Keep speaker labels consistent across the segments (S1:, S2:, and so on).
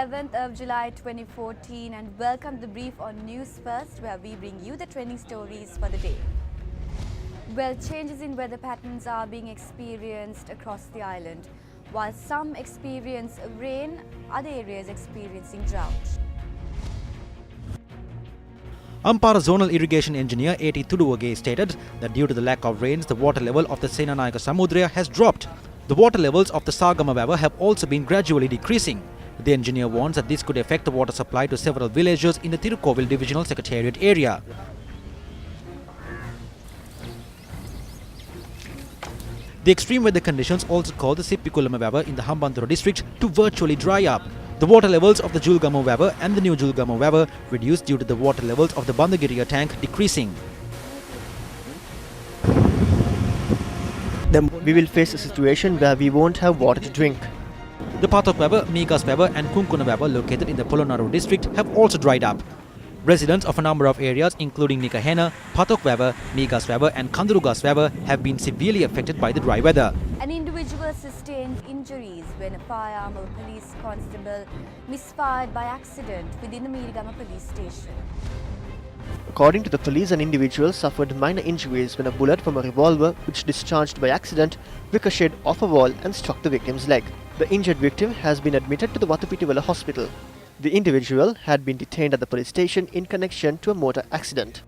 S1: 11th of July 2014 and welcome to the brief on Newsfirst, where we bring you the trending stories for the day. Well, changes in weather patterns are being experienced across the island. While some experience rain, other areas experiencing drought.
S2: Ampara Zonal Irrigation Engineer A.T. Tuduwage stated that due to the lack of rains, the water level of the Senanayaka Samudra has dropped. The water levels of the Sagama River have also been gradually decreasing. The engineer warns that this could affect the water supply to several villages in the Tirukkovil Divisional Secretariat area. The extreme weather conditions also caused the Sippikulama River in the Hambantota district to virtually dry up. The water levels of the Julgamu River and the New Julgamu River reduced due to the water levels of the Bandagiriya tank decreasing.
S3: Then we will face a situation where we won't have water to drink.
S2: The Pathok River, Meegas River and Kunkuna River located in the Polonnaru district have also dried up. Residents of a number of areas including Nikahena, Pathok River, Meegas River and Kandarugas River have been severely affected by the dry weather.
S1: An individual sustained injuries when a firearm of a police constable misfired by accident within the Meerigama police station.
S3: According to the police, an individual suffered minor injuries when a bullet from a revolver, which discharged by accident, ricocheted off a wall and struck the victim's leg. The injured victim has been admitted to the Watupitiwala hospital. The individual had been detained at the police station in connection to a motor accident.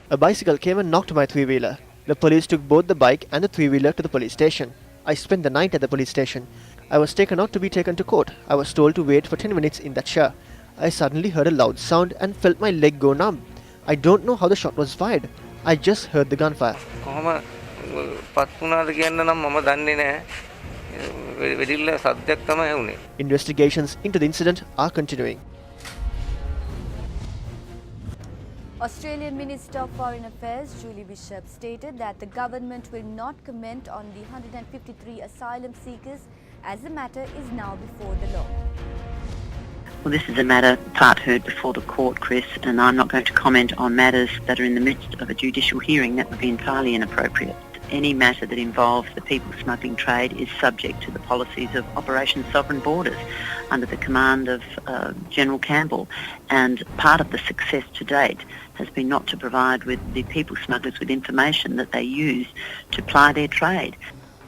S3: A bicycle came and knocked my three-wheeler. The police took both the bike and the three-wheeler to the police station. I spent the night at the police station. I was taken out to be taken to court. I was told to wait for 10 minutes in that chair. I suddenly heard a loud sound and felt my leg go numb. I don't know how the shot was fired. I just heard the gunfire. Investigations into the incident are continuing.
S1: Australian Minister of Foreign Affairs Julie Bishop stated that the government will not comment on the 153 asylum seekers as the matter is now before the law.
S4: Well, this is a matter part heard before the court, Chris, and I'm not going to comment on matters that are in the midst of a judicial hearing. That would be entirely inappropriate. Any matter that involves the people smuggling trade is subject to the policies of Operation Sovereign Borders under the command of General Campbell. And part of the success to date has been not to provide with the people smugglers with information that they use to ply their trade.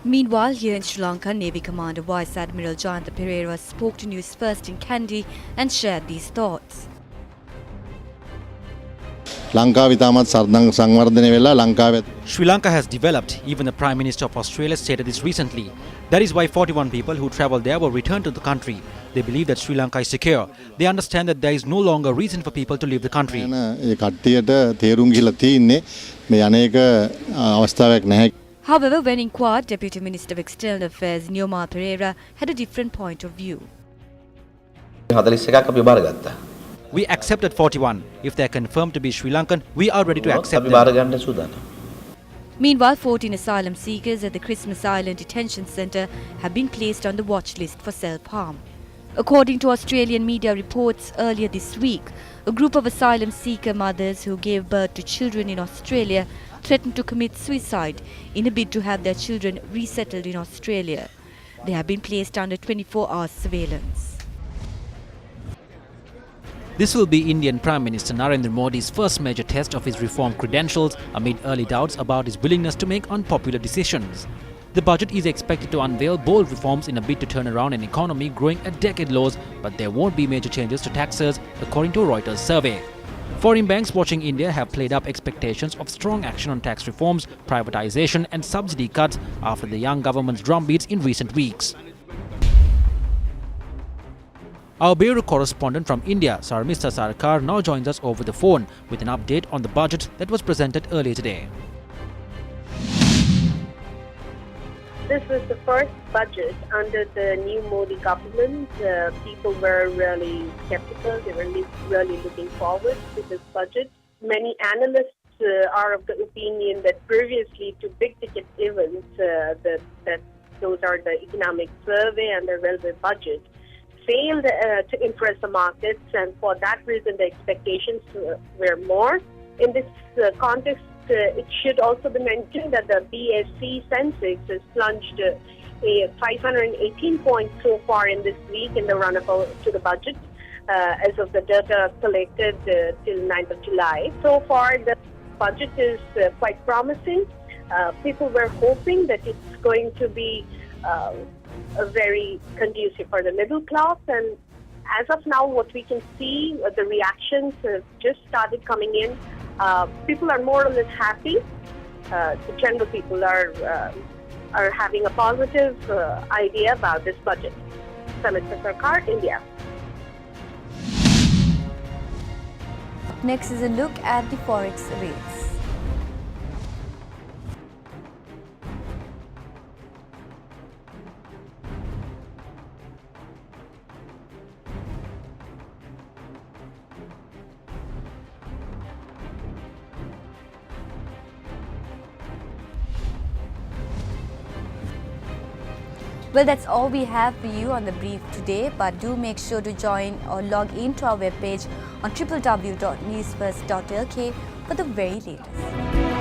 S1: Meanwhile, here in Sri Lanka, Navy Commander Vice Admiral Jayantha Pereira spoke to Newsfirst in Kandy and shared these thoughts.
S2: Sri Lanka has developed. Even the Prime Minister of Australia stated this recently. That is why 41 people who travelled there were returned to the country. They believe that Sri Lanka is secure. They understand that there is no longer reason for people to leave the country.
S1: However, when inquired, Deputy Minister of External Affairs Newmal Pereira had a different point of view.
S2: We accepted 41. If they are confirmed to be Sri Lankan, we are ready to accept them.
S1: Meanwhile, 14 asylum seekers at the Christmas Island Detention Centre have been placed on the watch list for self-harm. According to Australian media reports earlier this week, a group of asylum seeker mothers who gave birth to children in Australia threatened to commit suicide in a bid to have their children resettled in Australia. They have been placed under 24-hour surveillance.
S2: This will be Indian Prime Minister Narendra Modi's first major test of his reform credentials amid early doubts about his willingness to make unpopular decisions. The budget is expected to unveil bold reforms in a bid to turn around an economy growing at decade lows, but there won't be major changes to taxes, according to a Reuters survey. Foreign banks watching India have played up expectations of strong action on tax reforms, privatization and subsidy cuts after the young government's drumbeats in recent weeks. Our bureau correspondent from India, Sarmista Sarkar, now joins us over the phone with an update on the budget that was presented earlier today.
S5: This was the first budget under the new Modi government. People were really skeptical. They were really looking forward to this budget. Many analysts are of the opinion that previously to big-ticket events, that those are the economic survey and the railway budget, failed to impress the markets, and for that reason the expectations were more. In this context, it should also be mentioned that the BSE Sensex has plunged 518 points so far in this week in the run-up to the budget, as of the data collected till 9th of July. So far, the budget is quite promising. People were hoping that it's going to be very conducive for the middle class, and as of now, what we can see, the reactions have just started coming in. People are more or less happy. The general people are having a positive idea about this budget. Samitra Sarkar, India.
S1: Next is a look at the forex rates. Well, that's all we have for you on the brief today, but do make sure to join or log in to our webpage on www.newsfirst.lk for the very latest.